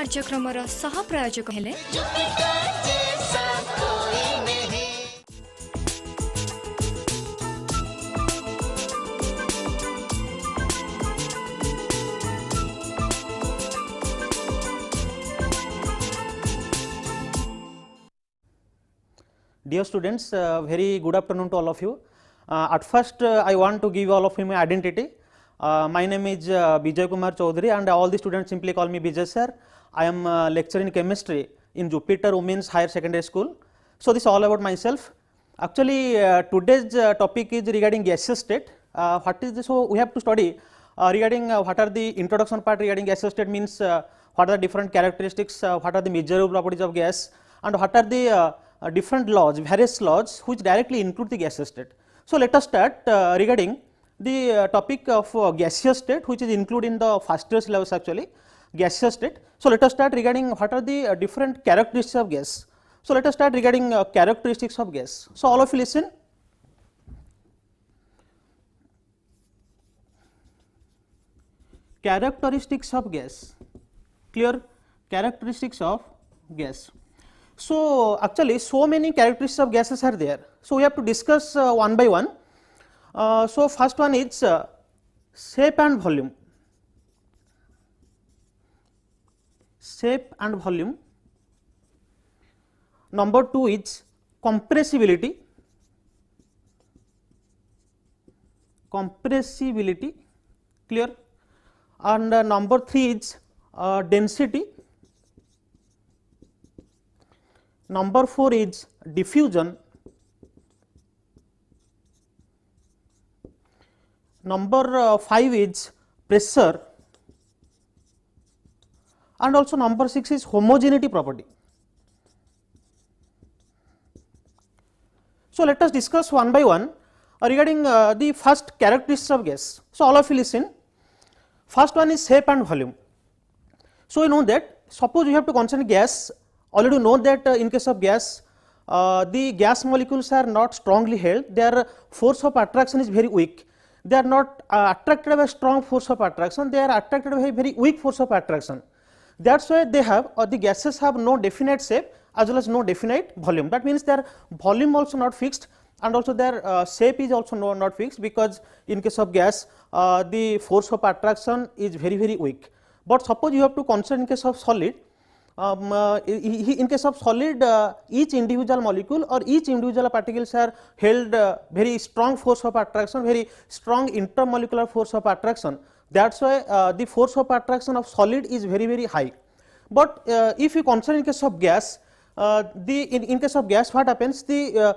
କାର୍ଯ୍ୟକ୍ରମର ସହ ପ୍ରାୟୋଜକ ହେଲେ Dear students, very good afternoon to all of you. At first, I want to give all of you my identity. My name is Bijaya Chaudhury, and all the students simply call me Bijay sir. I am lecturer in chemistry in Jupiter Women's Higher Secondary School. So, this is all about myself. Actually, today's topic is regarding gaseous state. What is this? So, we have to study regarding what are the introduction part regarding gaseous state, means what are the different characteristics, what are the measurable properties of gas, and what are the different laws, various laws which directly include the gaseous state. So, let us start regarding the topic of gaseous state, which is included in the first year syllabus actually, gaseous state. So, let us start regarding what are the different characteristics of gas. So, let us start regarding characteristics of gas. So, all of you listen. Characteristics of gas, clear? Characteristics of gas. So, actually so many characteristics of gases are there. So, we have to discuss one by one. So, first one is shape and volume. Shape and volume. Number 2 is compressibility. Compressibility, clear? And number 3 is density. Number 4 is diffusion. Number 5 is pressure, and also number 6 is homogeneity property. So, let us discuss one by one regarding the first characteristics of gas. So, all of you listen. First one is shape and volume. So, you know that suppose you have to consider gas, already know that in case of gas, the gas molecules are not strongly held, their force of attraction is very weak. They are not attracted by strong force of attraction, they are attracted by a very weak force of attraction. That is why they have, the gases have no definite shape as well as no definite volume. That means their volume also not fixed, and also their shape is also not fixed, because in case of gas, the force of attraction is very weak. But suppose you have to consider in case of solid, in case of solid, each individual molecule or each individual particles are held very strong force of attraction, very strong intermolecular force of attraction. That is why the force of attraction of solid is very high. But if you consider in case of gas, in case of gas, what happens, the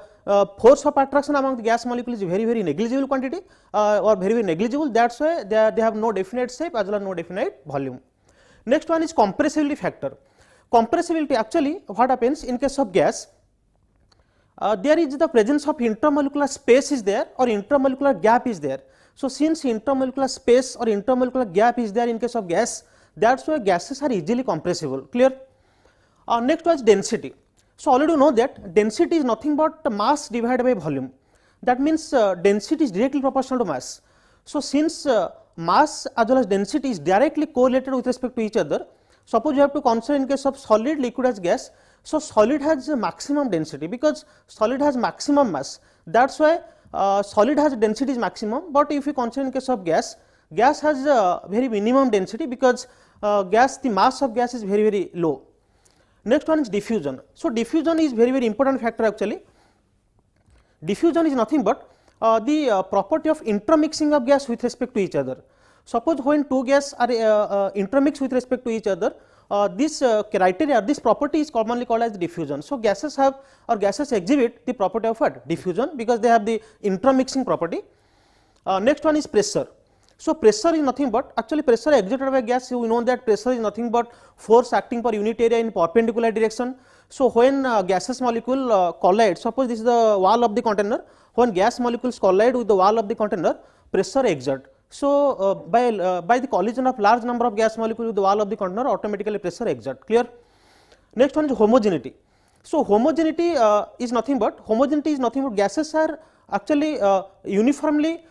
force of attraction among the gas molecule is very negligible quantity or very negligible. That is why they have no definite shape as well as no definite volume. Next one is compressibility factor. Compressibility, actually what happens in case of gas, there is the presence of intermolecular space is there or intermolecular gap is there. So, since intermolecular space or intermolecular gap is there in case of gas, that is why gases are easily compressible, clear? Next was density. So, already know that density is nothing but mass divided by volume. That means density is directly proportional to mass. So, since mass as well as density is directly correlated with respect to each other, suppose you have to consider in case of solid, liquid as gas. So, solid has a maximum density, because solid has maximum mass. That is why solid has density is maximum, but if you consider in case of gas, gas has a very minimum density, because the mass of gas is very low. Next one is diffusion. So, diffusion is very important factor actually. Diffusion is nothing but the property of intermixing of gas with respect to each other. Suppose when two gas are intermixed with respect to each other, this criteria, this property is commonly called as diffusion. So, gases have or gases exhibit the property of what? Diffusion, because they have the intermixing property. Next one is pressure. So, pressure is nothing but, actually pressure exerted by gas, we know that pressure is nothing but force acting per unit area in perpendicular direction. So, when gaseous molecule collide, suppose this is the wall of the container, when gas molecules collide with the wall of the container, pressure exert. So, by the collision of large number of gas molecules with the wall of the container, automatically pressure exert, clear? Next one is homogeneity. So, homogeneity is nothing but gases are actually uniformly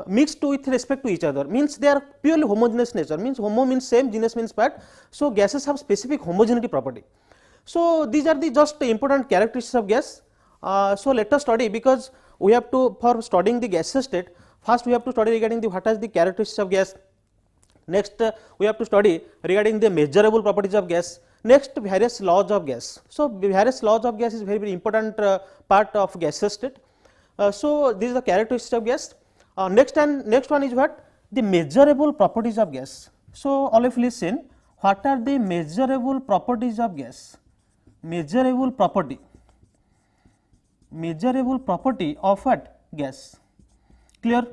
mixed with respect to each other, means they are purely homogeneous nature, means homo means same, genus means part. So gases have specific homogeneity property. So these are the just important characteristics of gas. So let us study, because we have to, for studying the gaseous state, first we have to study regarding the what are the characteristics of gas. Next we have to study regarding the measurable properties of gas. Next, various laws of gas. So various laws of gas is very, very important part of gaseous state. So these are the characteristics of gas. Next one is what? The measurable properties of gas. So all of you listen, what are the measurable properties of gas? Measurable property of what? Gas. Clear?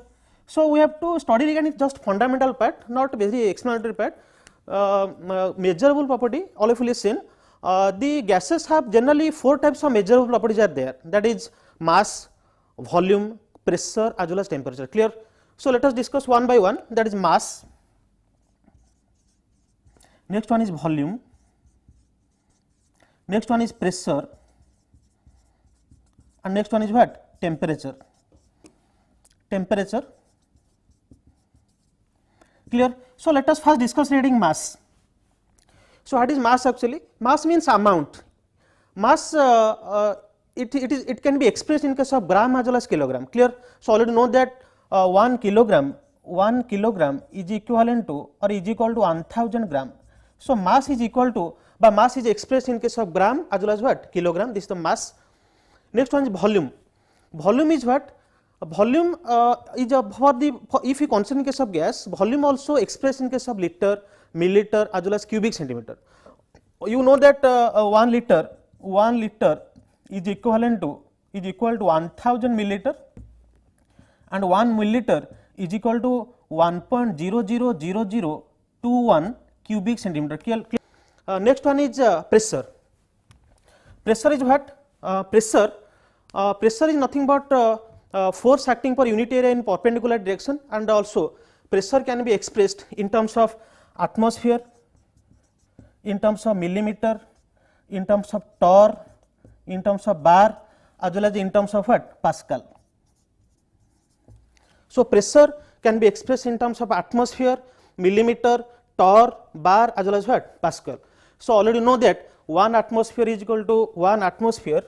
So we have to study regarding just fundamental part, not very explanatory part. Measurable property, all of you listen. The gases have generally 4 types of measurable properties are there, that is mass, volume, pressure as well as temperature. Clear? So let us discuss one by one. That is mass, next one is volume, next one is pressure, and next one is what? Temperature. Clear? So let us first discuss regarding mass. So what is mass actually? Mass means amount. Mass it can be expressed in case of gram as well as kilogram. Clear? So already know that 1 kilogram is equivalent to or is equal to 1000 gram. So mass is equal to, but mass is expressed in case of gram as well as what? Kilogram. This is the mass. Next one is volume. Volume is what? Volume is if you consider in case of gas, volume also expressed in case of liter, milliliter as well as cubic centimeter. You know that 1 liter is equivalent to 1000 milliliter, and 1 milliliter is equal to 1.000021 cubic centimeter. Next one is pressure. Pressure is what? Pressure is nothing but force acting per unit area in perpendicular direction, and also pressure can be expressed in terms of atmosphere, in terms of millimeter, in terms of torr, in terms of bar as well as in terms of what? Pascal. So pressure can be expressed in terms of atmosphere, millimeter, torr, bar as well as what? Pascal. So already know that 1 atmosphere is equal to 1 atmosphere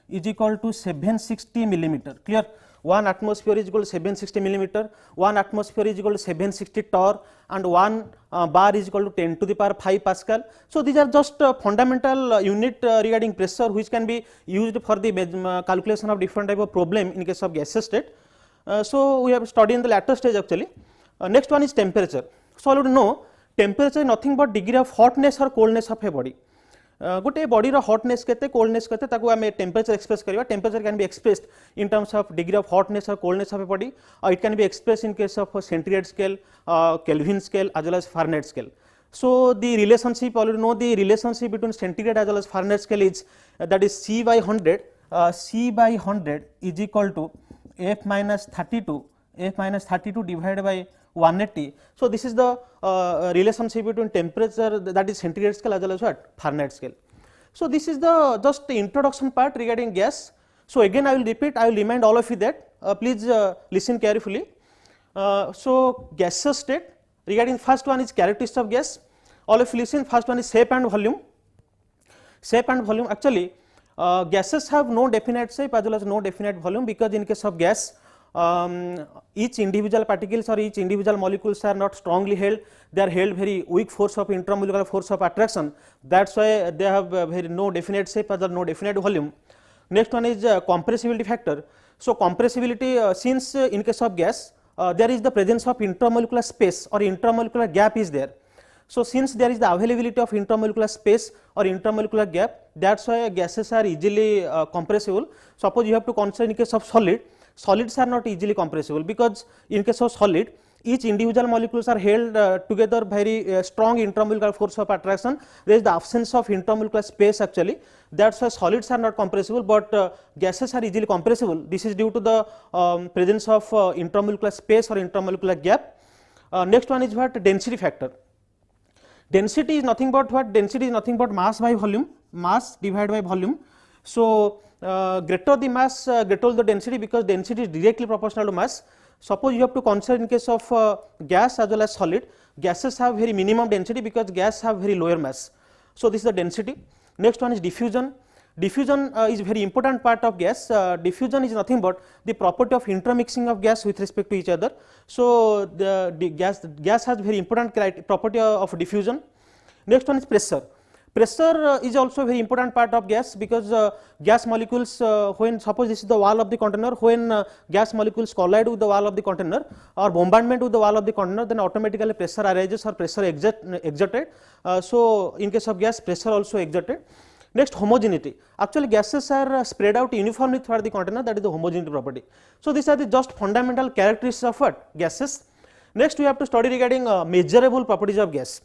is equal to 760 millimeter. Clear? 1 atmosphere is equal to 760 millimeter, 1 atmosphere is equal to 760 torr, and 1 bar is equal to 10 to the power 5 Pascal. So these are just fundamental unit regarding pressure, which can be used for the calculation of different type of problem in case of gaseous state. So we have studied in the latter stage actually. Next one is temperature. So already know temperature is nothing but degree of hotness or coldness of a body. गोटे body रो hotness केते coldness केते ताको आमे temperature express करबा. Temperature can be expressed in terms of degree of hotness और coldness of a body, और it can be expressed in case of centigrade scale, kelvin scale as well as Fahrenheit scale. So the relationship, already know the relationship between centigrade as well as Fahrenheit scale is that is C by 100 is equal to F minus 32 divided by 180. So this is the relationship between temperature, that is centigrade scale as well as what? Fahrenheit scale. So this is the just the introduction part regarding gas. So again I will repeat, I will remind all of you that please listen carefully. So gaseous state, regarding first one is characteristics of gas. All of you listen, first one is shape and volume. Shape and volume, actually gases have no definite shape as well as no definite volume, because in case of gas each individual particles or each individual molecules are not strongly held, they are held very weak force of intramolecular force of attraction. That is why they have very no definite shape as well no definite volume. Next one is compressibility factor. So compressibility, since in case of gas there is the presence of intramolecular space or intramolecular gap is there. So since there is the availability of intramolecular space or intramolecular gap, that is why gases are easily compressible. Suppose you have to consider in case of solid, solids are not easily compressible, because in case of solid each individual molecules are held together very strong intramolecular force of attraction. There is the absence of intramolecular space actually, that is why solids are not compressible, but gases are easily compressible. This is due to the presence of intramolecular space or intramolecular gap. Next one is what? Density factor. Density is nothing but what? Density is nothing but mass by volume, mass divided by volume. So greater the mass, greater the density, because density is directly proportional to mass. Suppose you have to consider in case of gas as well as solid, gases have very minimum density because gas have very lower mass. So, this is the density. Next one is diffusion. Diffusion is very important part of gas. Diffusion is nothing but the property of intermixing of gas with respect to each other. So, the gas has very important property of diffusion. Next one is pressure. Pressure is also a very important part of gas, because gas molecules, when suppose this is the wall of the container, when gas molecules collide with the wall of the container or bombardment with the wall of the container, then automatically pressure arises or pressure exerted. So, in case of gas, pressure also exerted. Next, homogeneity. Actually, gases are spread out uniformly throughout the container, that is the homogeneity property. So, these are the just fundamental characteristics of what? Gases. Next, we have to study regarding measurable properties of gas.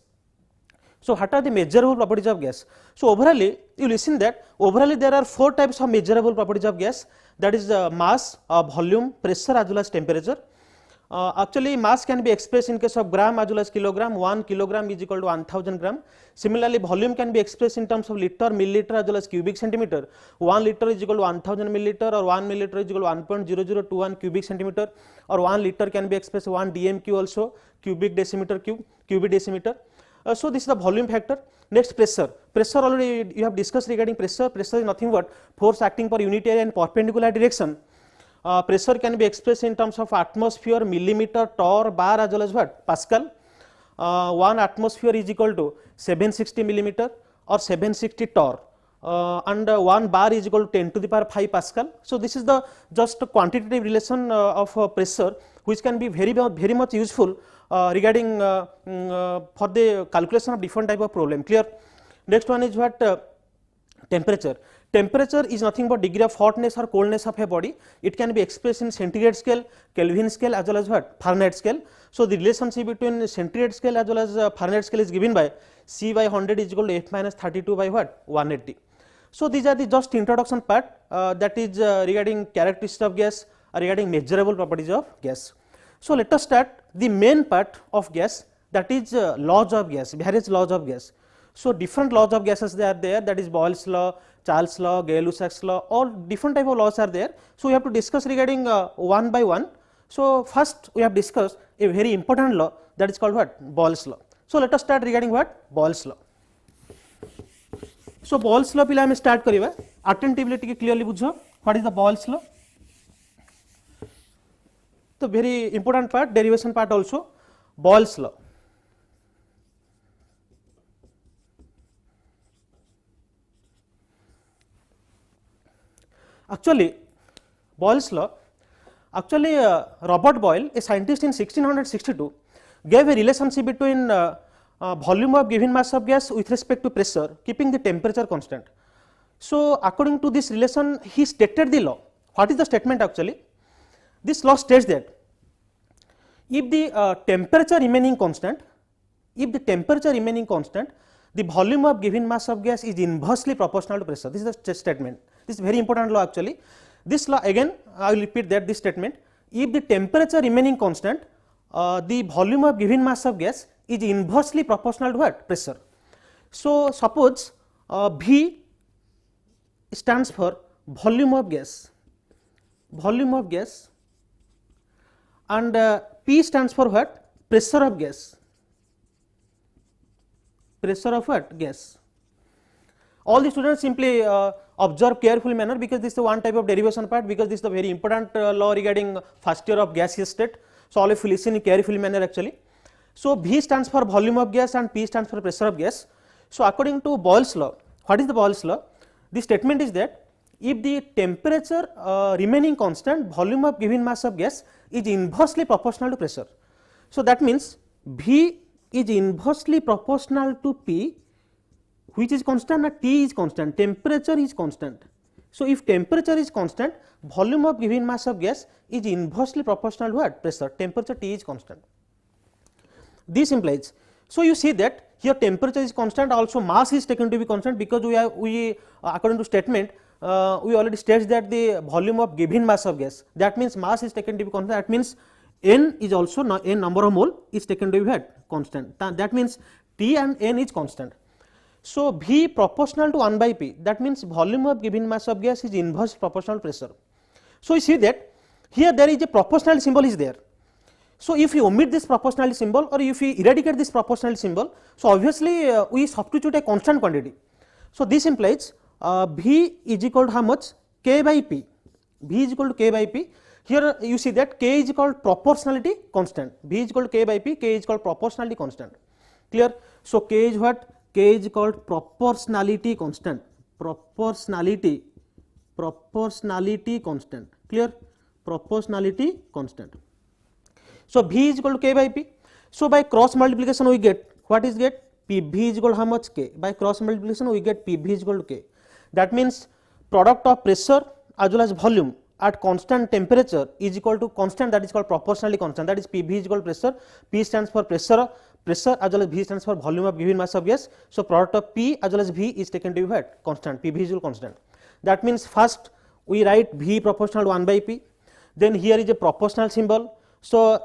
So, what are the measurable properties of gas? So, overall you listen that overall there are 4 types of measurable properties of gas, that is mass, volume, pressure as well as temperature. Actually, mass can be expressed in case of gram as well as kilogram. 1 kilogram is equal to 1000 gram. Similarly, volume can be expressed in terms of liter, milliliter as well as cubic centimeter. 1 liter is equal to 1000 milliliter, or 1 milliliter is equal to 1.0021 cubic centimeter, or 1 liter can be expressed 1 dmq also, cubic decimeter cube, cubic decimeter. So, this is the volume factor. Next, pressure. Pressure already you have discussed regarding pressure. Pressure is nothing but force acting per unitary and perpendicular direction. Pressure can be expressed in terms of atmosphere, millimeter, torr, bar as well as what? Pascal. 1 atmosphere is equal to 760 millimeter or 760 torr. And 1 bar is equal to 10 to the power 5 Pascal. So, this is the just quantitative relation of pressure, which can be very much useful regarding for the calculation of different type of problem. Clear? Next one is what? Temperature. Temperature is nothing but degree of hotness or coldness of a body. It can be expressed in centigrade scale, Kelvin scale as well as what? Fahrenheit scale. So, the relationship between centigrade scale as well as Fahrenheit scale is given by C by 100 is equal to F minus 32 by what? 180. So, these are the just introduction part, that is regarding characteristics of gas, regarding measurable properties of gas. So, let us start the main part of gas, that is laws of gas, various laws of gas. So, different laws of gases they are there, that is Boyle's law, Charles law, Gay-Lussac's law, all different type of laws are there. So, we have to discuss regarding one by one. So, first we have discussed a very important law, that is called what? Boyle's law. So, let us start regarding what? Boyle's law. So, Boyle's law पिला हमें start करिवा, attentively टिके clearly बुझो, what is the Boyle's law? The very important part, derivation part also, Boyle's law. Actually, Boyle's law, Robert Boyle, a scientist in 1662, gave a relationship between volume of given mass of gas with respect to pressure, keeping the temperature constant. So, according to this relation, he stated the law. What is the statement actually? This law states that if the temperature remaining constant, the volume of given mass of gas is inversely proportional to pressure. This is the statement. This is very important law actually. This law, again I will repeat that this statement, if the temperature remaining constant, the volume of given mass of gas is inversely proportional to what? Pressure. So, suppose V stands for volume of gas, and P stands for what? Pressure of gas, gas. All the students simply observe careful manner, because this is one type of derivation part, because this is the very important law regarding first year of gaseous state. So, all of you listen in careful manner actually. So, V stands for volume of gas and P stands for pressure of gas. So, according to Boyle's law, what is the Boyle's law? The statement is that if the temperature remaining constant, volume of given mass of gas is inversely proportional to pressure. So, that means V is inversely proportional to P, which is constant, and T is constant, temperature is constant. So, if temperature is constant, volume of given mass of gas is inversely proportional to what? Pressure, temperature T is constant. This implies, so you see that here temperature is constant, also mass is taken to be constant, because we according to statement we already states that the volume of given mass of gas, that means mass is taken to be constant, that means N is also N number of mole is taken to be what? Constant, that means T and N is constant. So V proportional to 1 by P, that means volume of given mass of gas is inversely proportional to pressure. So you see that here there is a proportional symbol is there. So if you omit this proportionality symbol or if you eradicate this proportionality symbol, so obviously we substitute a constant quantity. So this implies V is equal to how much? K by P. V is equal to K by P. Here you see that K is called proportionality constant. V is equal to K by P. K is called proportionality constant. Clear? So K is what? K is called proportionality constant. Proportionality constant. Clear? Proportionality constant. So V is equal to K by P. So by cross multiplication we get what is get? PV is equal to how much? K. By cross multiplication we get PV is equal to K. That means product of pressure as well as volume at constant temperature is equal to constant, that is called proportionally constant, that is PV is equal to pressure. P stands for pressure as well as V stands for volume of given mass of gas. So product of P as well as V is taken to be what? Constant. PV is equal to constant. That means first we write V proportional to 1 by P, then here is a proportional symbol. So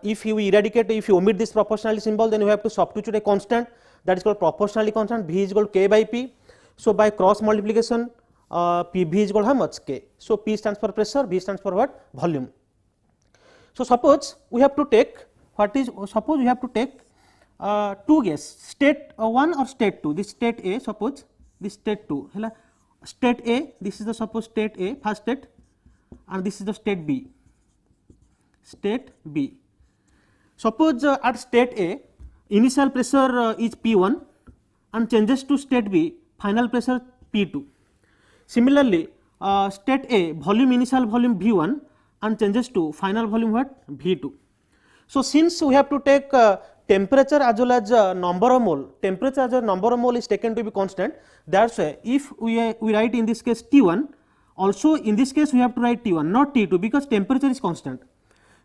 if you eradicate, if you omit this proportionality symbol, then you have to substitute a constant, that is called proportionally constant. V is equal to K by P. So by cross multiplication PV is equal to how much? K. So P stands for pressure, V stands for what? Volume. So suppose we have to take what is, suppose we have to take two gas, state 1 or state 2. This state A, suppose this state 2, state A, this is the suppose state A, first state, and this is the state B. State B. Suppose at state A, initial pressure is P1 and changes to state B, final pressure P2. Similarly, state A, volume, initial volume V1 and changes to final volume what? V2. So since we have to take temperature as well as number of mole, temperature as well as number of mole is taken to be constant, that's why if we write in this case T1, also in this case we have to write T1, not T2, because temperature is constant.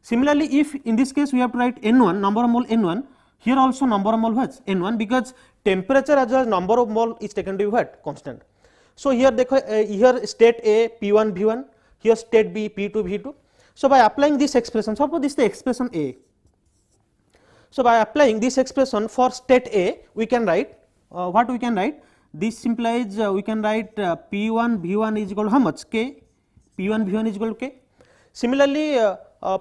Similarly, if in this case we have to write N1, number of mole N1, here also number of mole what? N1, because temperature as well as number of mole is taken to be what? Constant. So here here state A P1 V1, here state B P2 V2. So by applying this expression, suppose this is the expression A. So by applying this expression for state A, we can write what we can write? This implies we can write P1 V1 is equal to how much? K. P1 V1 is equal to K. Similarly,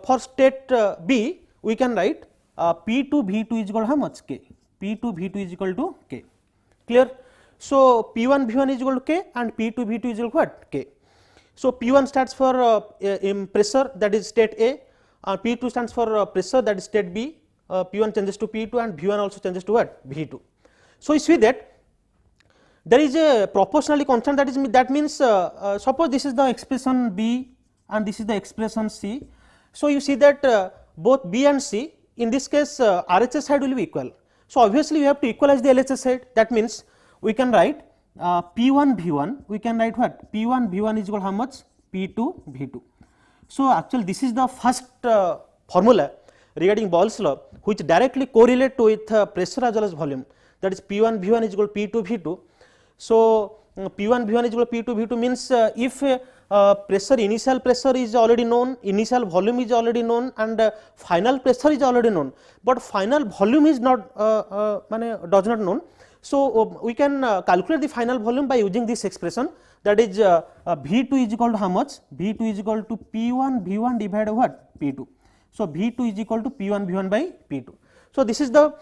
for state B, we can write P2 V2 is equal to how much? K. P2 V2 is equal to K. Clear? So P1 V1 is equal to K and P2 V2 is equal to what? K. So P1 stands for pressure, that is state A, P2 stands for pressure, that is state B, P1 changes to P2 and V1 also changes to what? V2. So you see that there is a proportionally constant, that means suppose this is the expression B and this is the expression C. So you see that both B and C, in this case RHS side will be equal. So obviously we have to equalize the LHS side, that means we can write P1 V1, we can write what? P1 V1 is equal to how much? P2 V2. So actually this is the first formula regarding Boyle's law which directly correlate with pressure as well as volume, that is P1 V1 is equal to P2 V2. So P1 V1 is equal to P2 V2 means if pressure, initial pressure is already known, initial volume is already known and final pressure is already known, but final volume is not does not known. So we can calculate the final volume by using this expression, that is V2 is equal to how much? V2 is equal to P1 V1 divided by what? P2. So V2 is equal to P1 V1 by P2. So this is the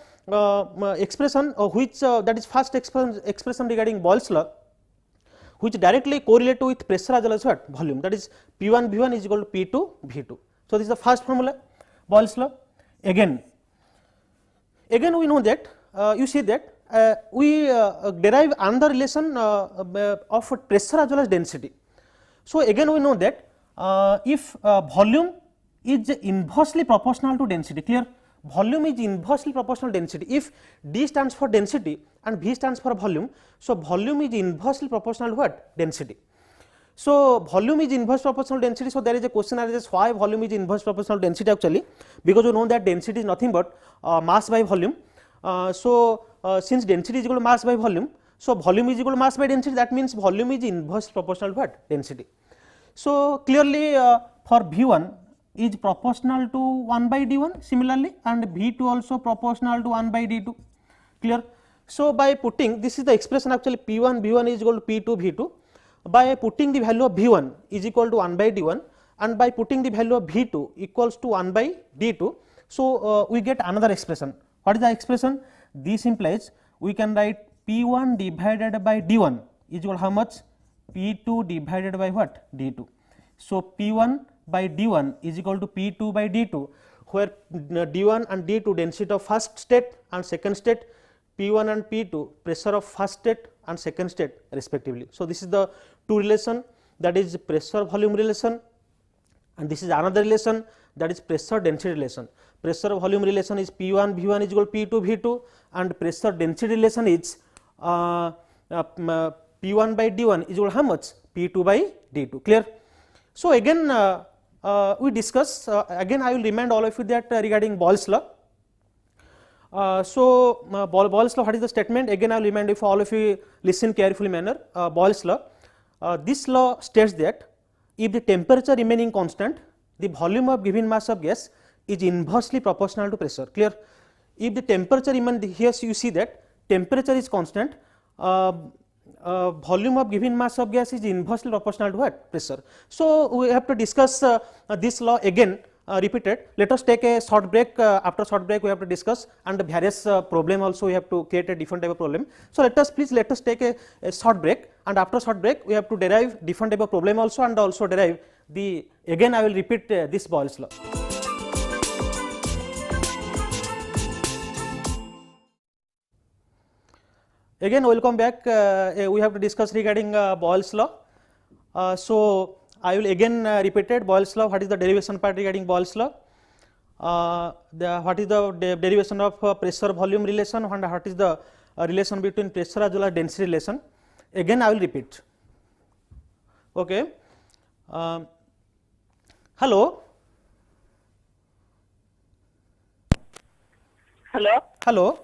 expression which that is first expression regarding Boyle's law, which directly correlate with pressure as well as what? Volume, that is P1 V1 is equal to P2 V2. So this is the first formula, Boyle's law. Again we know that you see that we derive another relation of pressure as well as density. So again we know that if volume is inversely proportional to density, clear? Volume is inversely proportional to density. If D stands for density and V stands for volume, so volume is inversely proportional to what? Density. So volume is inverse proportional to density. So there is a question arises, why volume is inverse proportional to density actually? Because we know that density is nothing but mass by volume. Since density is equal to mass by volume, so volume is equal to mass by density, that means volume is inverse proportional to what? Density. So clearly for V1 is proportional to 1 by D1 similarly, and V2 also proportional to 1 by D2, clear? So, by putting this is the expression actually P1 V1 is equal to P2 V2, by putting the value of V1 is equal to 1 by D1 and by putting the value of V2 equals to 1 by D2. So, we get another expression. What is the expression? This implies we can write P1 divided by D1 is equal to how much? P2 divided by what? D2. So, P1 by D1 is equal to P2 by D2, where D1 and D2 density of first state and second state, P1 and P2 pressure of first state and second state respectively. So, this is the two relation, that is pressure volume relation, and this is another relation, that is pressure density relation. Pressure volume relation is P1 V1 is equal to P2 V2 and pressure density relation is P1 by D1 is equal to how much? P2 by D2. Clear? So, again we discuss again I will remind all of you that regarding Boyle's law. Boyle's law, what is the statement? Again I will remind if all of you listen carefully manner. Boyle's law, this law states that if the temperature remaining constant, the volume of given mass of gas is inversely proportional to pressure. Clear? If the temperature remain, here you see that temperature is constant, volume of given mass of gas is inversely proportional to what? Pressure. So, we have to discuss this law again repeated. Let us take a short break. After short break we have to discuss, and the various problem also we have to create a different type of problem. So, let us take a short break, and after short break we have to derive different type of problem also, and also derive the, again I will repeat this Boyle's law. Again welcome back. We have to discuss regarding Boyle's law. So, I will again repeat it. Boyle's law, what is the derivation part regarding Boyle's law? What is the derivation of pressure volume relation, and what is the relation between pressure as well as density relation? Again I will repeat. Okay. Hello. Hello. Hello.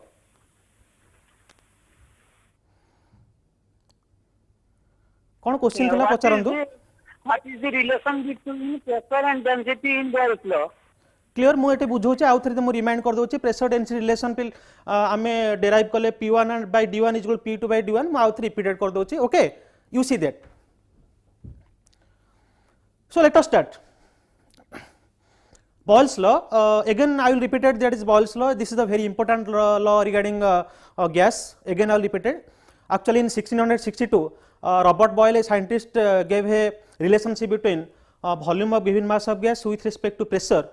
कौन question थिला पचारंतु? What is the relation between pressure and density in Boyle's law? Clear मु एटे बुझौचे आउ थरे मु remind कर दोचे pressure density relation पे आमे derive कले P1 and by D1 is equal P2 by D1 मु आउ थरे रिपीटेड कर दोचे. Okay, you see that. So, let us start. Boyle's law, again I will repeat it, that is Boyle's law. This is a very important law regarding gas. Again I will repeat it. Actually in 1662 Robert Boyle, a scientist, gave a relationship between volume of given mass of gas with respect to pressure,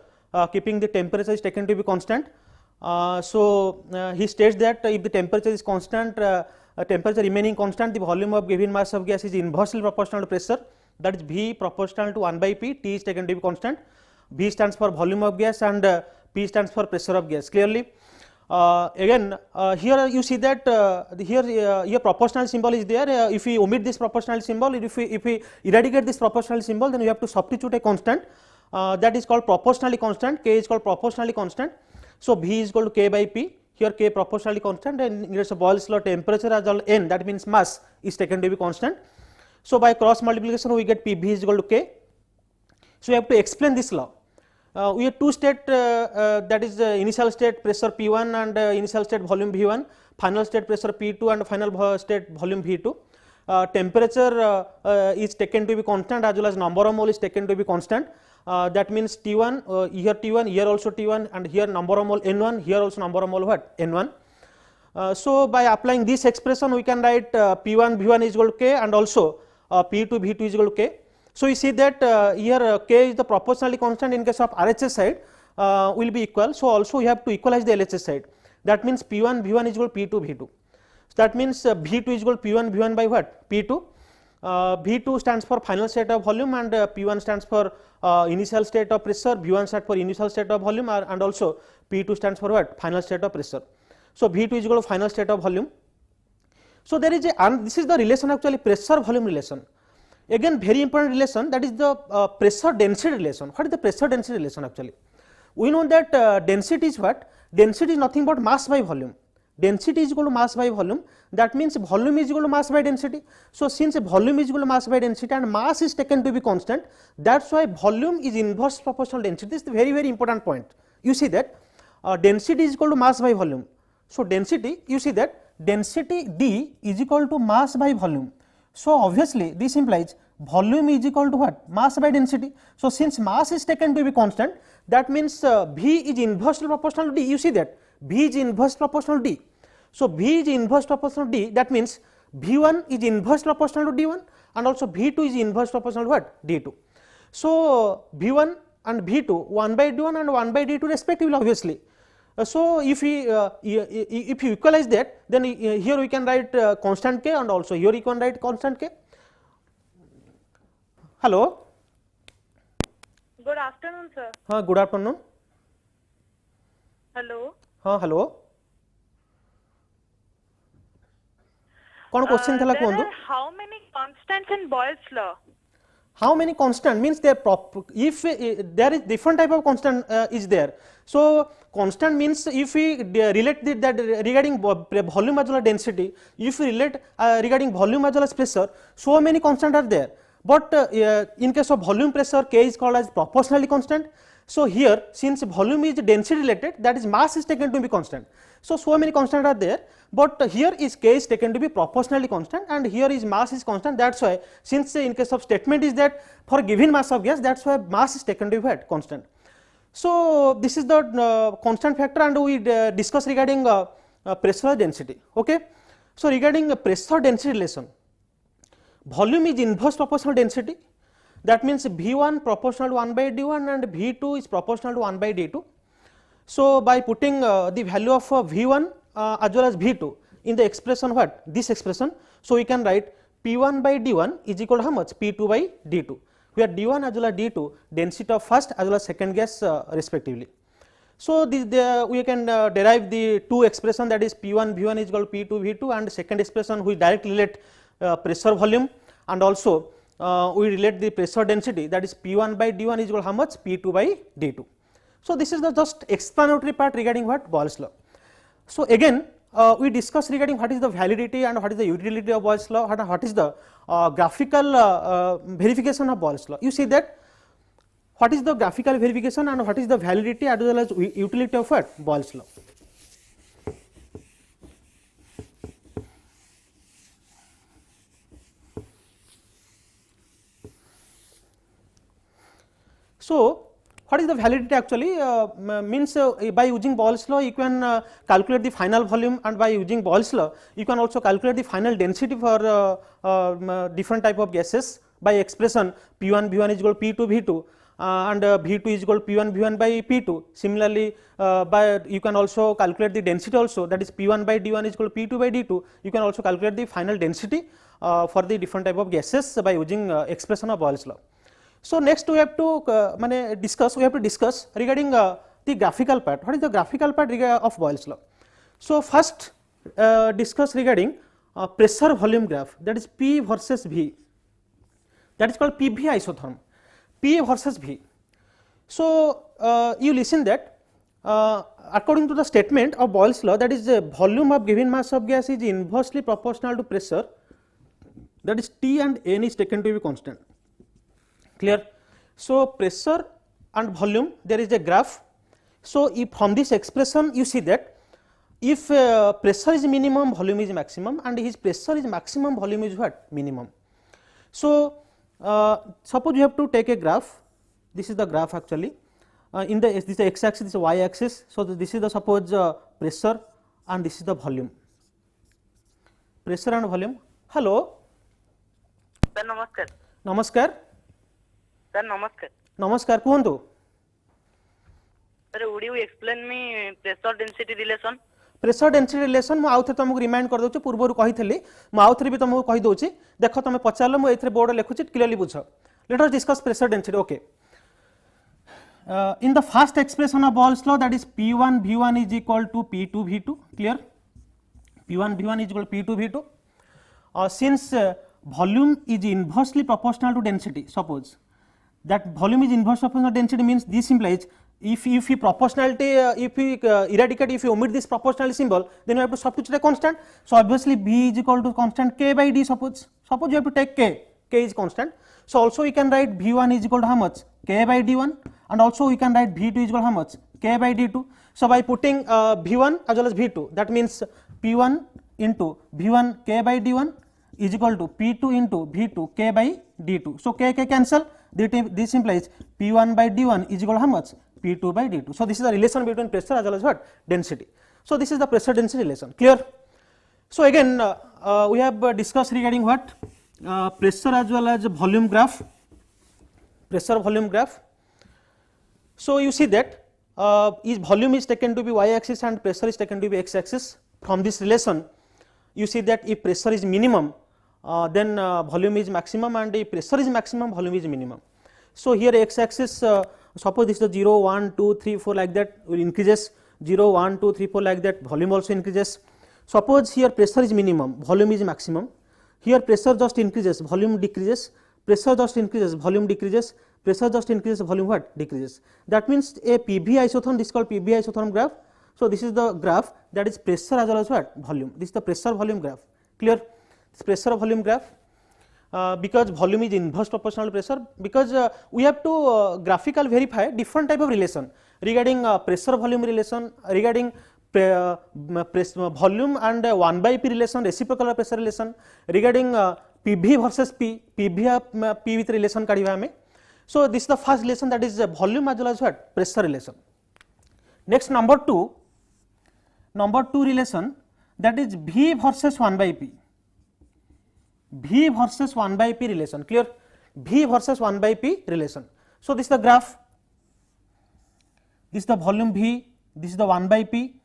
keeping the temperature is taken to be constant. He states that if the temperature is constant, temperature remaining constant, the volume of given mass of gas is inversely proportional to pressure, that is V proportional to 1 by P, T is taken to be constant. V stands for volume of gas and P stands for pressure of gas. Clearly, again here you see that here proportional symbol is there. If we omit this proportional symbol, if we eradicate this proportional symbol, then we have to substitute a constant that is called proportionally constant. K is called proportionally constant. So, V is equal to K by P. Here K proportionally constant, and in case of Boyle's law, temperature as well N, that means mass, is taken to be constant. So, by cross multiplication we get PV is equal to K. So, we have to explain this law. We have two state, that is initial state pressure P1 and initial state volume V1, final state pressure P2 and final state volume V2. Temperature is taken to be constant as well as number of mole is taken to be constant. That means T1, here also T1, and here number of mole N1, here also number of mole what? N1. So, by applying this expression we can write P1 V1 is equal to K, and also P2 V2 is equal to K. So, we see that here K is the proportionally constant in case of RHS side will be equal. So, also we have to equalize the LHS side, that means P1 V1 is equal to P2 V2. So, that means V2 is equal to P1 V1 by what? P2. V2 stands for final state of volume and P1 stands for initial state of pressure, V1 stands for initial state of volume, and also P2 stands for what? Final state of pressure. So, V2 is equal to final state of volume. So, there is a, this is the relation actually pressure volume relation. Again very important relation, that is the pressure density relation. What is the pressure density relation actually? We know that density is what? Density is nothing but mass by volume. Density is equal to mass by volume, that means volume is equal to mass by density. So, since volume is equal to mass by density and mass is taken to be constant, that is why volume is inverse proportional to density. This is the very important point. You see that density is equal to mass by volume. So, density, you see that density D is equal to mass by volume. So obviously this implies volume is equal to what? Mass by density. So since mass is taken to be constant, that means V is inversely proportional to D. You see that V is inversely proportional to D. So V is inverse proportional to D, that means V1 is inverse proportional to D1 and also V2 is inverse proportional to what? D2. So V1 and V2 1 by D1 and 1 by D2 respectively obviously. So if you equalize that, then here we can write constant K and also here you can write constant K. Hello. Good afternoon, sir. Good afternoon. Hello. Hello. कौन question थला There कोंदो? are how many constants in Boyle's law? How many constant means they if there is different type of constant is there. So constant means if we relate that regarding volume as well as density, if we relate regarding volume as well as pressure, so many constant are there. But in case of volume pressure, K is called as proportionally constant. So here since volume is density related, that is mass is taken to be constant. So many constants are there, but here is K is taken to be proportionally constant and here is mass is constant. That is why since in case of statement is that for given mass of gas, that is why mass is taken to be constant. So this is the constant factor and we discuss regarding pressure density. Okay. So regarding pressure density relation, volume is inverse proportional density, that means V1 proportional to 1 by D1 and V2 is proportional to 1 by D2. So by putting the value of V1 as well as V2 in the expression what? This expression. So we can write P1 by D1 is equal to how much? P2 by D2, where D1 as well as D2 density of first as well as second gas respectively. So we can derive the two expression, that is P1 V1 is equal to P2 V2 and second expression we directly relate pressure volume and also we relate the pressure density, that is P1 by D1 is equal to how much? P2 by D2. So this is the just explanatory part regarding what? Boyle's law. So again we discuss regarding what is the validity and what is the utility of Boyle's law, what is the graphical verification of Boyle's law. You see that what is the graphical verification and what is the validity as well as utility of what? Boyle's law. So what is the validity actually? Means by using Boyle's law you can calculate the final volume, and by using Boyle's law you can also calculate the final density for different type of gases by expression P1 V1 is equal to P2 V2 and V2 is equal to P1 V1 by P2. Similarly by you can also calculate the density also, that is P1 by D1 is equal to P2 by D2. You can also calculate the final density for the different type of gases by using expression of Boyle's law. So next we have to discuss regarding the graphical part. What is the graphical part of Boyle's law? So first discuss regarding pressure volume graph, that is P versus V, that is called PV isotherm, P versus V. So you listen that according to the statement of Boyle's law, that is the volume of given mass of gas is inversely proportional to pressure, that is T and N is taken to be constant. Clear? So pressure and volume, there is a graph. So if from this expression you see that if pressure is minimum, volume is maximum, and his pressure is maximum, volume is what? Minimum. So suppose you have to take a graph. This is the graph actually. In the this is the x axis, this is the y axis. So this is the suppose pressure and this is the volume. Pressure and volume. Hello. Sir, namaskar. Namaskar. Sir, namaskar. Namaskar. Kuhantu. Sir, would you explain me pressure density relation? Pressure density relation मु आउथे तुमको remind कर दोछु पूर्व रु कहिथली मु आउथे भी तुमको कहि दोछि देखो तुम पचारलो मु एथरे बोर्ड लिखुछि क्लियरली बुझ let us discuss pressure density okay in the first expression of Boyle's law that is P1 V1 is equal to P2 V2 clear P1 V1 is equal to P2 V2 since volume is inversely proportional to density suppose that volume is inversely proportional to density means this implies if we proportionality if we eradicate, if we omit this proportionality symbol, then we have to substitute a constant. So obviously B is equal to constant K by D. Suppose you have to take K is constant. So also we can write V1 is equal to how much? K by D1, and also we can write V2 is equal to how much? K by D2. So by putting V1 as well as V2, that means P1 into V1 k by D1 is equal to P2 into V2 k by D2. So, k cancel, this implies P1 by D1 is equal to how much? P2 by D2. So, this is the relation between pressure as well as what? Density. So, this is the pressure density relation, clear. So, again we have discussed regarding what? Pressure as well as volume graph, pressure volume graph. So, you see that volume is taken to be y axis and pressure is taken to be x axis. From this relation you see that if pressure is minimum then volume is maximum, and if pressure is maximum volume is minimum. So, here x axis suppose this is the 0, 1, 2, 3, 4 like that will increases, 0, 1, 2, 3, 4 like that, volume also increases. Suppose here pressure is minimum, volume is maximum, here pressure just increases, volume decreases, pressure just increases, volume decreases, pressure just increases, volume what? Decreases. That means a PV isotherm, this is called PV isotherm graph. So, this is the graph that is pressure as well as what? Volume. This is the pressure volume graph, clear. This pressure volume graph. Because volume is inverse proportional to pressure, because we have to graphical verify different type of relation regarding pressure volume relation, regarding volume and 1 by P relation, reciprocal pressure relation, regarding PV versus P, PV P with relation kadhiba ame. So, this is the first relation, that is volume as well as what? Pressure relation. Next, number 2 relation, that is V versus 1 by P. V versus 1 by P relation, clear. V versus 1 by P relation. So, this is the graph, this is the volume V, this is the 1 by P,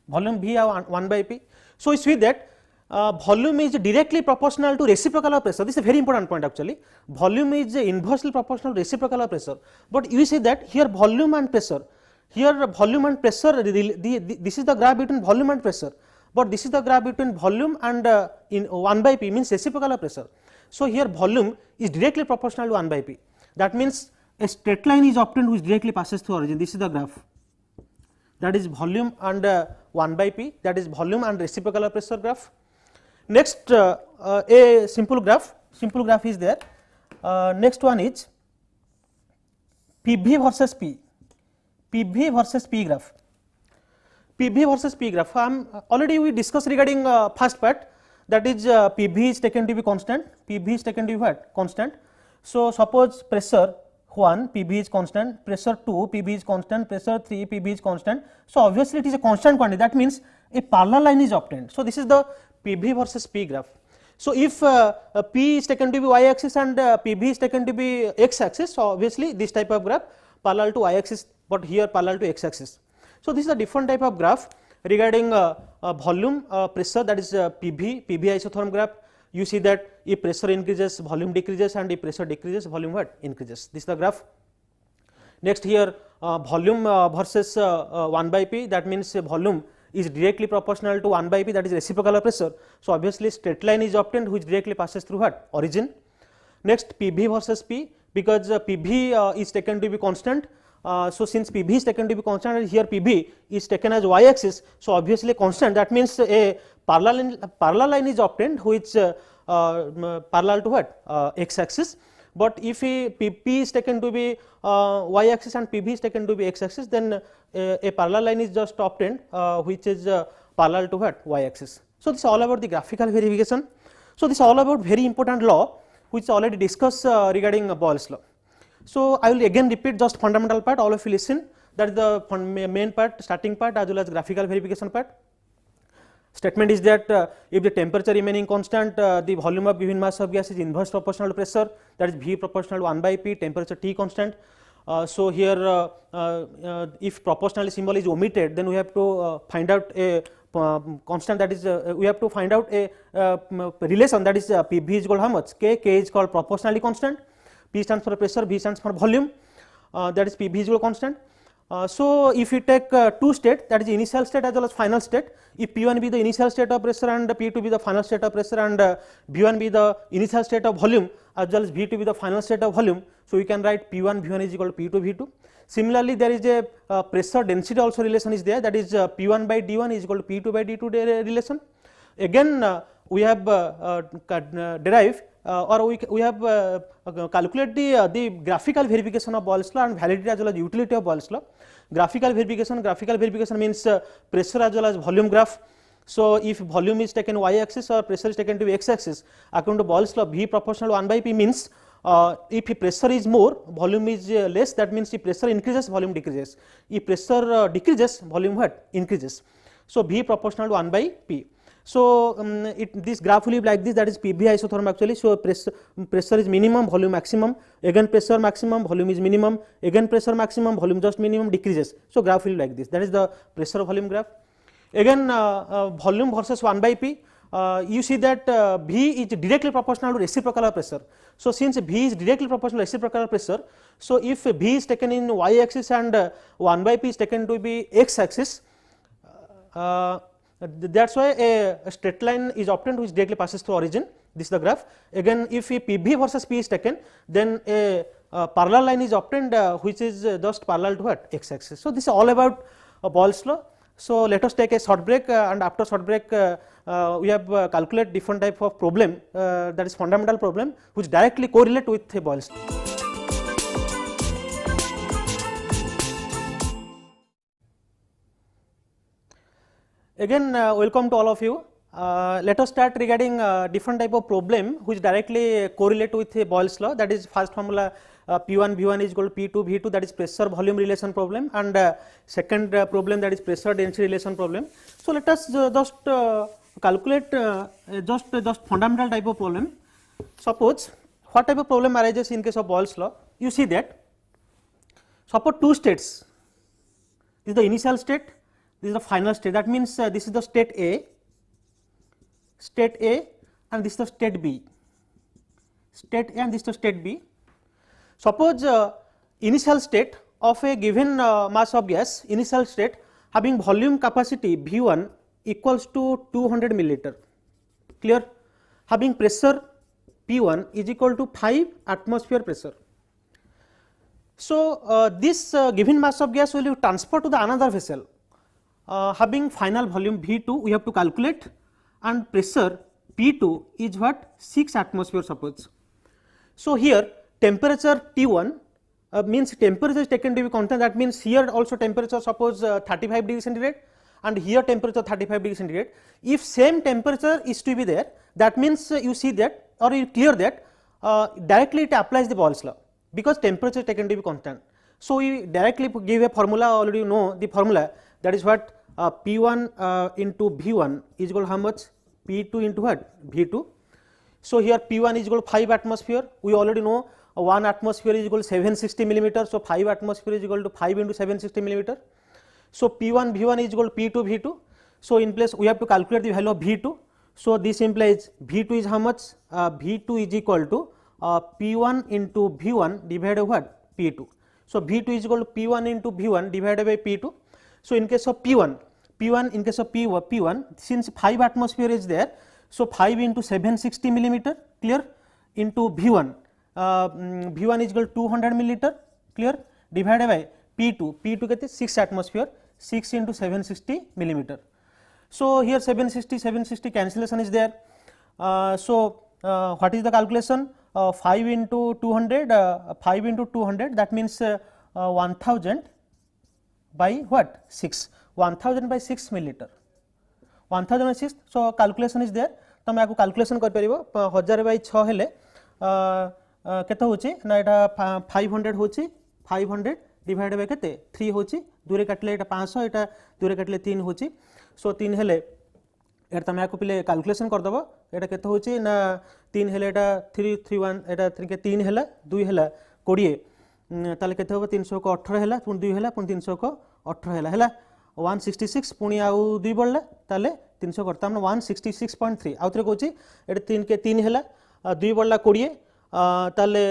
volume V or 1 by P. So, you see that volume is directly proportional to reciprocal of pressure. This is a very important point actually. Volume is inversely proportional to reciprocal of pressure, but you see that here volume and pressure, here volume and pressure, this is the graph between volume and pressure, but this is the graph between volume and in 1 by P means reciprocal of pressure. So, here volume is directly proportional to 1 by P. That means a straight line is obtained which directly passes through origin. This is the graph, that is volume and 1 by P, that is volume and reciprocal of pressure graph. Next a simple graph is there. Next one is PV versus P, PV versus P graph. PV versus P graph, already we discussed regarding first part, that is PV is taken to be constant, PV is taken to be what? Constant. So, suppose pressure 1 PV is constant, pressure 2 PV is constant, pressure 3 PV is constant. So, obviously it is a constant quantity, that means a parallel line is obtained. So, this is the PV versus P graph. So, if P is taken to be y axis and PV is taken to be x axis, so obviously this type of graph parallel to y axis, but here parallel to x axis. So, this is a different type of graph regarding volume, pressure, that is PV isotherm graph. You see that if pressure increases, volume decreases, and if pressure decreases, volume what? Increases. This is the graph. Next, here volume versus 1 by P, that means volume is directly proportional to 1 by P, that is reciprocal of pressure. So, obviously straight line is obtained which directly passes through what? Origin. Next, PV versus P, because PV is taken to be constant. So, since PV is taken to be constant and here PV is taken as y axis, so obviously constant, that means a parallel line is obtained which parallel to what? X axis. But if P is taken to be y axis and PV is taken to be x axis, then a parallel line is just obtained which is parallel to what? Y axis. So, this is all about the graphical verification. So, this is all about very important law which already discussed regarding Boyle's law. So, I will again repeat just fundamental part, all of you listen, that is the main part, starting part as well as graphical verification part. Statement is that if the temperature remaining constant, the volume of given mass of gas is inverse proportional to pressure, that is V proportional to 1 by P, temperature T constant. So, here if proportionality symbol is omitted, then we have to find out a constant, that is we have to find out a relation, that is PV is called how much? K is called proportionality constant, P stands for pressure, V stands for volume, that is PV is equal constant. So, if we take two states, that is initial state as well as final state, if P1 be the initial state of pressure and P2 be the final state of pressure and V1 be the initial state of volume as well as V2 be the final state of volume. So, we can write P1 V1 is equal to P2 V2. Similarly, there is a pressure density also relation is there, that is P1 by D1 is equal to P2 by D2 relation. Again we have derived or we have calculate the graphical verification of Boyle's law and validity as well as utility of Boyle's law. Graphical verification means pressure as well as volume graph. So if volume is taken y axis or pressure is taken to x axis, according to Boyle's law, V proportional to 1 by P means if pressure is more, volume is less, that means if pressure increases, volume decreases. If pressure decreases, volume what? Increases. So V proportional to 1 by P. So this graph will be like this, that is PV isotherm actually. So pressure is minimum, volume maximum, again pressure maximum, volume is minimum, again pressure maximum, volume just minimum, decreases. So graph will be like this, that is the pressure volume graph. Again volume versus 1 by P, you see that V is directly proportional to reciprocal of pressure. So since V is directly proportional to reciprocal of pressure, so if V is taken in y axis and 1 by P is taken to be x axis, that is why a straight line is obtained which directly passes through origin. This is the graph. Again if PV versus P is taken, then a parallel line is obtained which is just parallel to what? X axis. So this is all about Boyle's law. So let us take a short break and after short break we have calculate different type of problem, that is fundamental problem which directly correlate with Boyle's law. Again welcome to all of you. Let us start regarding different type of problem which directly correlate with Boyle's law, that is first formula P1 V1 is equal to P2 V2, that is pressure volume relation problem, and second problem, that is pressure density relation problem. So let us just calculate just fundamental type of problem. Suppose what type of problem arises in case of Boyle's law? You see that suppose two states, this is the initial state, this is the final state, that means this is the state A and this is the state B, state A and this is the state B. Suppose initial state of a given mass of gas, initial state having volume capacity V1 equals to 200 milliliter, clear, having pressure P1 is equal to 5 atmosphere pressure. So this given mass of gas will be transferred to the another vessel having final volume V2 we have to calculate, and pressure P2 is what? 6 atmosphere suppose. So here temperature T1 means temperature is taken to be constant, that means here also temperature suppose 35 degree centigrade and here temperature 35 degree centigrade. If same temperature is to be there, that means you see that or you clear that directly it applies the Boyle's law because temperature is taken to be constant. So we directly give a formula, already you know the formula, that is what P1 into V1 is equal to how much? P2 into what? V2. So here P1 is equal to 5 atmosphere, we already know 1 atmosphere is equal to 760 millimeter, so 5 atmosphere is equal to 5 into 760 millimeter. So P1 V1 is equal to P2 V2. So in place we have to calculate the value of V2. So this implies V2 is how much? V2 is equal to P1 into V1 divided by what? P2. So V2 is equal to P1 into V1 divided by P2. So in case of P1 in case of P1 since 5 atmosphere is there, so 5 into 760 millimeter, clear, into V1 V1 is equal to 200 milliliter, clear, divided by P2 kete 6 atmosphere, 6 into 760 millimeter. So here 760 cancellation is there. So what is the calculation? 5 into 200 that means 1000 by what? 6, 1000 by 6 milliliter, 1000 by 6. So calculation is there, तमे आको calculation कर परिबो 1000 by 6 हेले केते होची ना एटा 500 होची, 500 divide by केते 3 होची, दूरे काटले एटा 500, एटा दूरे काटले 3 होची. सो 3 हेले एटा तमे आको पिले कैलकुलेशन कर दबो, एटा केते होची ना 3 हेले एटा 331 एटा 3 के 3 हेला 2 हेला 20 ताले केते होबो 300 को 18 हेला, पुन 2 हेला, पुन 300 को 18 हेला 166, पुनी आउ 2 बढ़ला ताले 300 करता हमने 166.3. आउथरे कोची एटा 3 के 3 हेला, 2 बढ़ला 20 ताले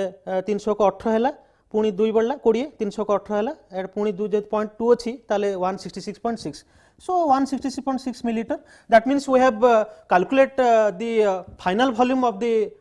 300 को 18 हेला, पुनी 2 बढ़ला 20, 300 को 18 हेला, एटा पुनी 2.2 अछि ताले 166.6. So 166.6 milliliter, that means we have calculate the final volume of the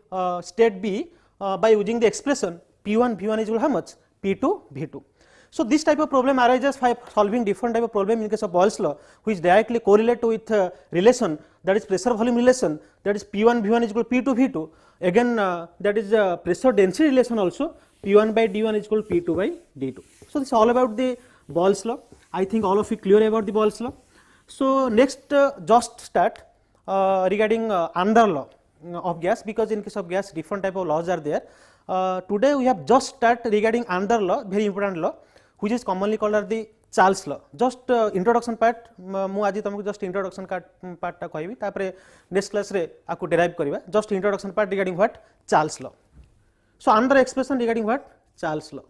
state B by using the expression P1 V1 is equal to how much? P2 V2. So this type of problem arises by solving different type of problem in case of Boyle's law, which directly correlate with relation, that is pressure volume relation, that is P1 V1 is equal to P2 V2. Again that is pressure density relation also, P1 by D1 is equal to P2 by D2. So this is all about the Boyle's law. I think all of you clear about the Boyle's law. So, next just start regarding another law of gas, because in case of gas different type of laws are there. Today we have just start regarding another law, very important law, which is commonly called as the Charles law. Just introduction part mu aji तुमको just introduction part ta कहबी, तापरे next class रे आकु derive करिबा. Just introduction part regarding what? Charles law. So another expression regarding what? Charles law.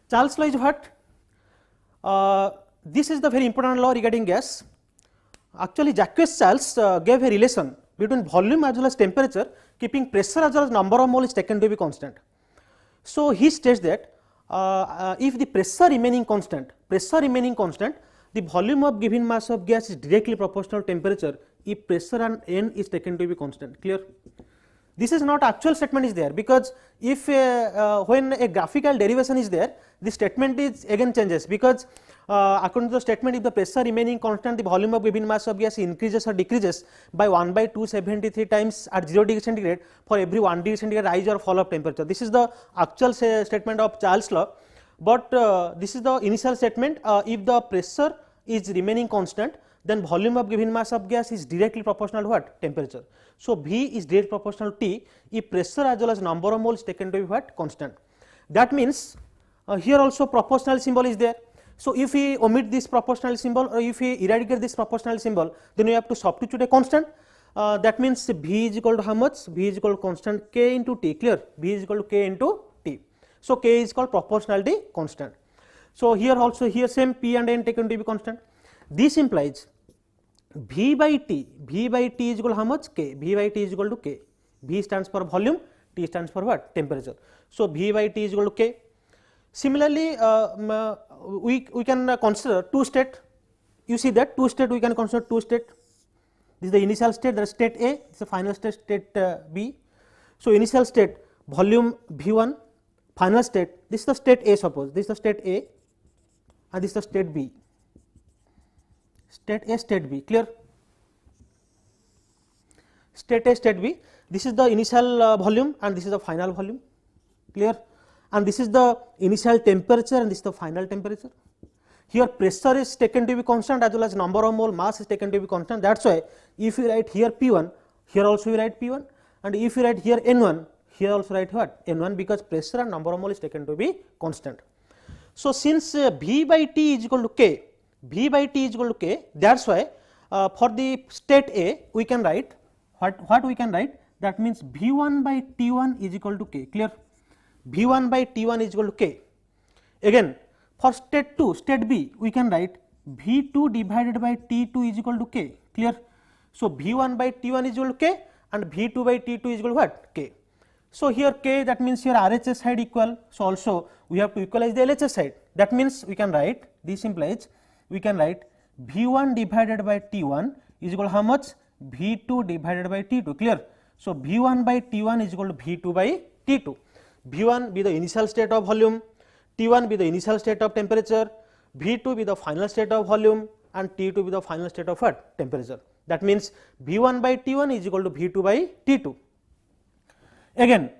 Charles law is what? This is the very important law regarding gas. Actually, Gaseous Charles gave a relation between volume as well as temperature, keeping pressure as well as number of mole is taken to be constant. So he states that if the pressure remaining constant, the volume of given mass of gas is directly proportional to temperature if pressure and n is taken to be constant. Clear? This is not actual statement is there, because if when a graphical derivation is there, the statement is again changes, because according to the statement, if the pressure remaining constant, the volume of given mass of gas increases or decreases by 1/273 times at 0 degree centigrade for every 1 degree centigrade rise or fall of temperature. This is the actual statement of Charles law, but this is the initial statement. If the pressure is remaining constant, then volume of given mass of gas is directly proportional to what? Temperature. So V is directly proportional to T if pressure as well as number of moles taken to be what? Constant. That means here also proportional symbol is there. So if we omit this proportional symbol, or if we eradicate this proportional symbol, then we have to substitute a constant. That means V is equal to how much? V is equal to constant K into T. Clear? V is equal to K into T. So K is called proportionality constant. So here also, here same P and N taken to be constant. This implies V by T is equal to how much? K. V by T is equal to K. V stands for volume, T stands for what? Temperature. So V by T is equal to K. Similarly, we can consider two state. You see that two state, we can consider two state. This is the initial state, that is state A, this is the final state, state B. So initial state volume V1, final state, this is the state A, suppose this is the state A and this is the state B. State A, state B. Clear? State A, state B. This is the initial volume and this is the final volume. Clear? And this is the initial temperature and this is the final temperature. Here pressure is taken to be constant as well as number of mole mass is taken to be constant. That is why if you write here P1, here also you write P1, and if you write here N1, here also write what? N1, because pressure and number of mole is taken to be constant. So since V by T is equal to K, V by T is equal to K, that is why for the state A we can write what we can write, that means V1 by T1 is equal to K. Clear? V1 by T1 is equal to K. Again for state 2, state B, we can write V2 divided by T2 is equal to K. Clear? So V1 by T1 is equal to K and V2 by T2 is equal to what? K. So here K, that means here RHS side equal, so also we have to equalize the LHS side. That means we can write, this implies we can write V1 divided by T1 is equal to how much? V2 divided by T2. Clear? So V1 by T1 is equal to V2 by T2. V1 be the initial state of volume, T1 be the initial state of temperature, V2 be the final state of volume and T2 be the final state of what? Temperature. That means V1 by T1 is equal to V2 by T2. Again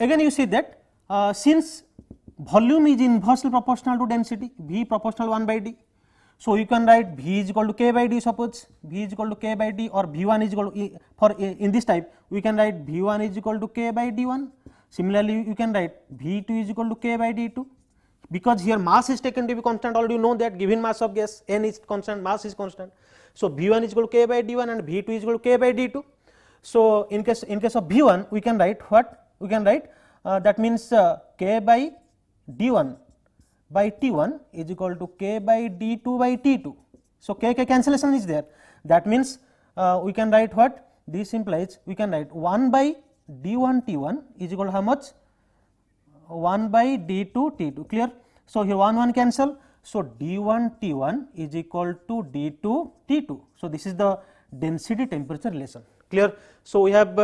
you see that since volume is inversely proportional to density, V proportional 1 by D. So you can write V is equal to K by D, suppose V is equal to K by D, or V1 is equal to, for in this type we can write V1 is equal to K by D1. Similarly you can write V2 is equal to K by D2, because here mass is taken to be constant. Already you know that given mass of gas N is constant, mass is constant. So V1 is equal to K by D1 and V2 is equal to K by D2. So in case of V1 we can write what? We can write that means K by D1 by T1 is equal to K by D2 by T2. So K cancellation is there. That means we can write what? This implies we can write 1 by D1 T1 is equal to how much? 1 by D2 T2. Clear? So here 1 cancel. So D1 T1 is equal to D2 T2. So this is the density temperature relation. Clear? So we have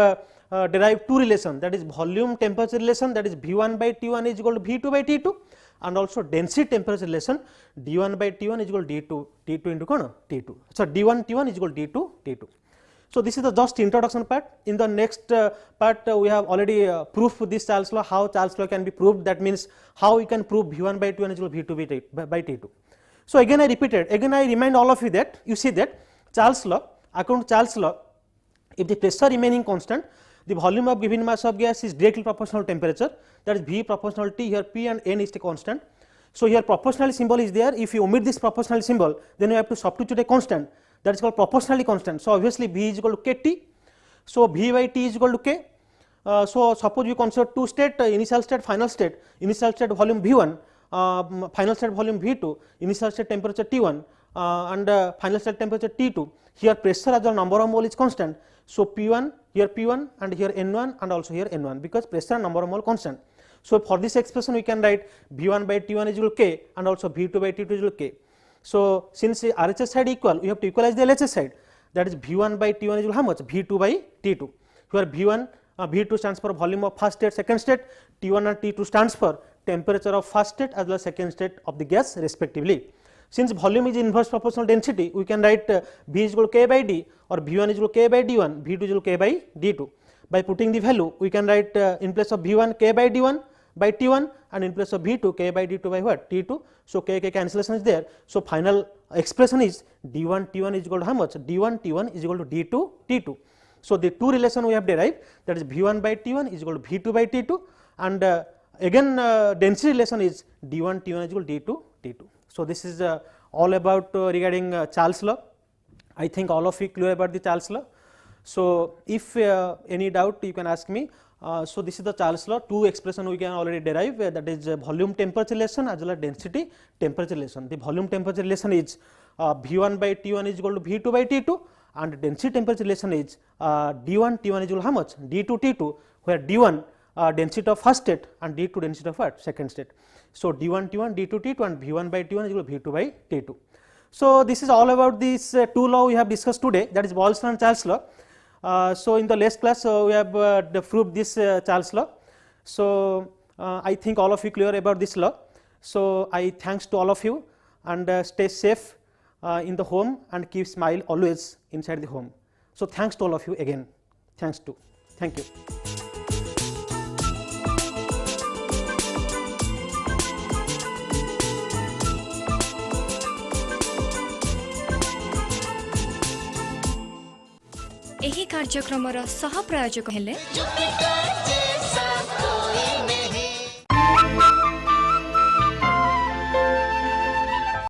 derived two relations, that is volume temperature relation, that is V1 by T1 is equal to V2 by T2, and also density temperature relation D1 by T1 is equal to D2 into T2. So D1 T1 is equal to D2 T2. So this is the just introduction part. In the next part we have already proof this Charles law, how Charles law can be proved. That means how we can prove V1 by T1 is equal to V2 by T2. So again I repeated, again I remind all of you that you see that Charles law, according to Charles law, if the pressure remaining constant, the volume of given mass of gas is directly proportional to temperature, that is V proportional T, here P and N is the constant. So here proportionality symbol is there. If you omit this proportionality symbol, then you have to substitute a constant, that is called proportionality constant. So obviously V is equal to KT. So V by T is equal to K. So suppose we consider two state, initial state, final state volume V1, final state volume V2, initial state temperature T1 and final state temperature T2. Here pressure as well number of mole is constant. So P1, here P1 and here N1 and also here N1, because pressure and number of mole constant. So for this expression we can write V1 by T1 is equal to K and also V2 by T2 is equal to K. So since RHS side equal, we have to equalize the LHS side, that is V1 by T1 is equal to how much? V2 by T2. Here V1, V2 stands for volume of first state, second state, T1 and T2 stands for temperature of first state as well as second state of the gas respectively. Since volume is inverse proportional density, we can write V is equal to K by D, or V1 is equal to K by D1, V2 is equal to K by D2. By putting the value, we can write in place of V1 K by D1 by T1 and in place of V2 K by D2 by what? T2. So K cancellation is there. So final expression is D1 T1 is equal to how much? D1 T1 is equal to D2 T2. So the two relation we have derived, that is V1 by T1 is equal to V2 by T2, and again density relation is D1 T1 is equal to D2 T2. So this is all about regarding Charles law. I think all of you clear about the Charles law. So if any doubt you can ask me. So this is the Charles law. Two expression we can already derive, that is volume temperature relation as well as density temperature relation. The volume temperature relation is V1 by T1 is equal to V2 by T2, and density temperature relation is D1 T1 is equal to how much? D2 T2, where D1 density of first state and D2 density of what? Second state. So D1 T1, D2 T2 and V1 by T1 is equal to V2 by T2. So this is all about these two law we have discussed today, that is Boyle's law and Charles law. So in the last class we have proved this Charles law. So I think all of you clear about this law. So I thanks to all of you, and stay safe in the home and keep smile always inside the home. So thanks to all of you again. Thank you. ଏହି କାର୍ଯ୍ୟକ୍ରମର ସହ ପ୍ରାୟୋଜକ ହେଲେ Jupiter जैसा कोई नहीं।